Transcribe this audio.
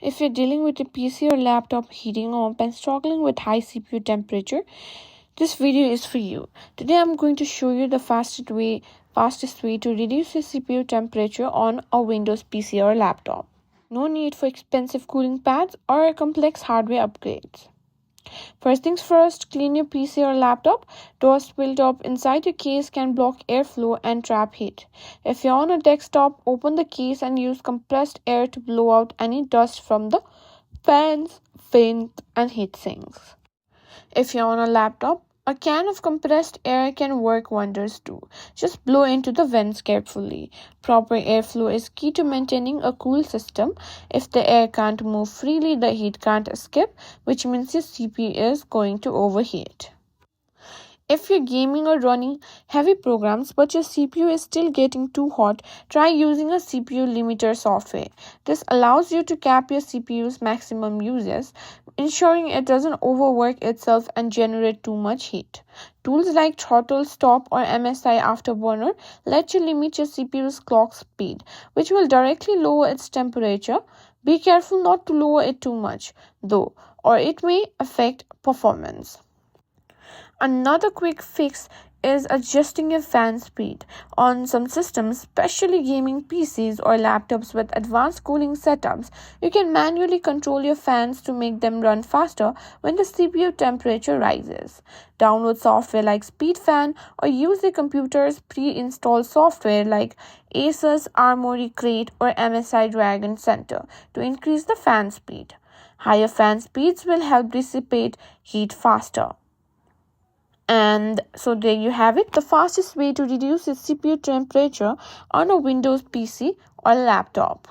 If you're dealing with a PC or laptop heating up and struggling with high CPU temperature, this video is for you. Today I'm going to show you the fastest way to reduce your CPU temperature on a Windows PC or laptop. No need for expensive cooling pads or complex hardware upgrades. First things first, clean your PC or laptop. Dust built-up inside your case can block airflow and trap heat. If you're on a desktop, open the case and use compressed air to blow out any dust from the fans, fins, and heat sinks. If you're on a laptop, a can of compressed air can work wonders too. Just blow into the vents carefully. Proper airflow is key to maintaining a cool system. If the air can't move freely, the heat can't escape, which means your CPU is going to overheat. If you're gaming or running heavy programs but your CPU is still getting too hot, try using a CPU limiter software. This allows you to cap your CPU's maximum uses, ensuring it doesn't overwork itself and generate too much heat. Tools like Throttle Stop or MSI Afterburner let you limit your CPU's clock speed, which will directly lower its temperature. Be careful not to lower it too much, though, or it may affect performance. Another quick fix is adjusting your fan speed. On some systems, especially gaming PCs or laptops with advanced cooling setups, you can manually control your fans to make them run faster when the CPU temperature rises. Download software like SpeedFan or use your computer's pre-installed software like Asus Armoury Crate or MSI Dragon Center to increase the fan speed. Higher fan speeds will help dissipate heat faster. And so there you have it, the fastest way to reduce your CPU temperature on a Windows PC or laptop.